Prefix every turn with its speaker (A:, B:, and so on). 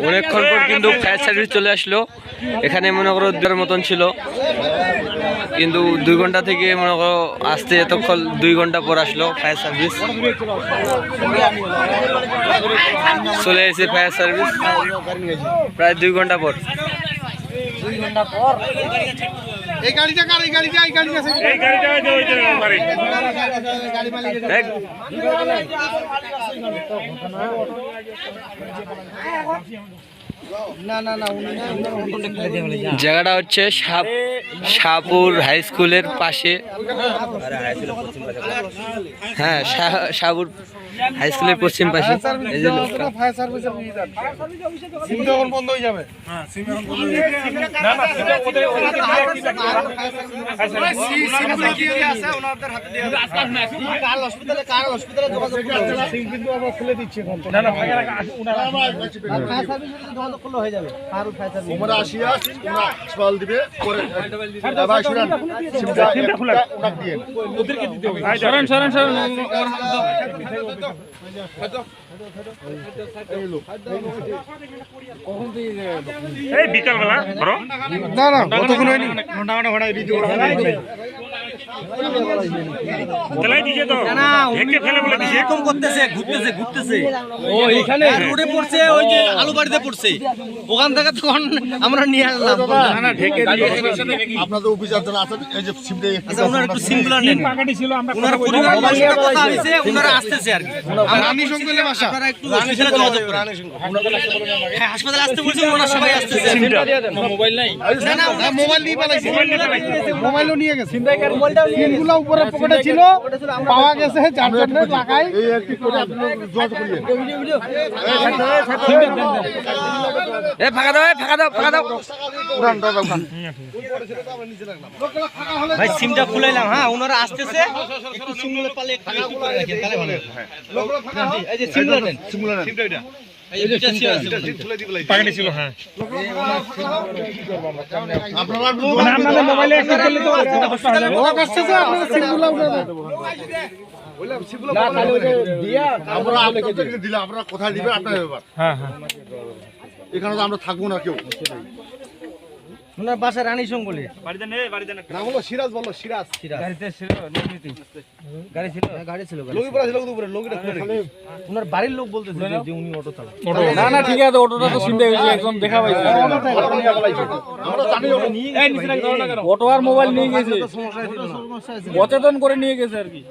A: অনেকক্ষণ পর কিন্তু ফায়ার সার্ভিস চলে আসলো। এখানে মনে করো দেড় মতন ছিল, কিন্তু 2 ঘন্টা থেকে মনে করো আসতে এতক্ষণ 2 ঘন্টা পর আসলো ফায়ার সার্ভিস। চলে এসে ফায়ার সার্ভিস প্রায় 2 ঘন্টা পর। জায়গাটা হচ্ছে শাহপুর হাই স্কুলের পাশে। হ্যাঁ, শাহপুর হাই স্কুলের পশ্চিম পাশে।
B: বন্ধ হয়ে যাবে।
C: বিকাল বেলা
B: না না কতক্ষণ হয়নি, ঘন্টা ঘন্টা
D: রোডে পড়ছে, ওই যে আলু বাড়িতে পড়ছে, ওখান থেকে তখন আমরা নিয়ে আসলাম।
B: আপনাদের অফিসার যারা আছেন এই যে সিমটা
D: ওনার একটু সিমগুলো নেন, ওনার পরিবার সাথে কথা হয়েছে, ওনারা আসতেছে আর কি।
B: রানী সঙ্গেলে বাসা,
D: আপনারা একটু অফিসে যোগাযোগ করেন। হ্যাঁ, হাসপাতালে আসতে বলছেন, ওনারা সবাই আসতেছে।
B: মোবাইল নাই, না না মোবাইল নিয়ে পালাইছে, মোবাইলও নিয়ে গেছে, সিমগুলো উপরে পকেটে ছিল, পাওয়া গেছে, যার জন্য লাগাই এই আর কি করে আপনি যোগাযোগ করিয়েন।
A: এ ফাঁকা দাও, ফাঁকা দাও, ফাঁকা দাও।
B: উড়ান দাও দাও।
D: ভাই সিমটা খুলাইলাম। হ্যাঁ, ওনারা আসতেছে, একটু সিমগুলো পালে একটু করে রাখেন, তাহলে ভালো। এই যে সিমগুলো নেন,
B: সিমগুলো নেন,
D: সিমটা ওইটা এই দুটো সিম আছে,
B: তুলে দিবলাই
C: পাগড়ি ছিল। হ্যাঁ,
B: আপনারা
C: আপনাদের মোবাইলে একটা করলে তো
B: ও কাছে আপনারা সিমগুলো উঠে দেন। আমরা আপনাদেরকে দিলাম, আপনারা কোথায় দিবেন আপনার ব্যাপার।
C: হ্যাঁ হ্যাঁ,
B: এখানে তো আমরা থাকবো না কেউ।
D: ওনার বাসা রানী সঙ্গলে।
B: নাম হলো সিরাজ, বলো সিরাজ।
D: গাড়ি ছিল
B: লগি পড়া ছিল উপরে, লগিটা খুলে রেখে।
D: ওনার বাড়ির লোক বলতেছে যে উনি অটো চালান।
C: না না ঠিক আছে, অটোটা তো চিন্তা হয়েছে, একদম দেখা পাইছে।
B: আমরা জানি
C: অটো আর মোবাইল নিয়ে গেছে, সচেতন করে নিয়ে গেছে আর কি।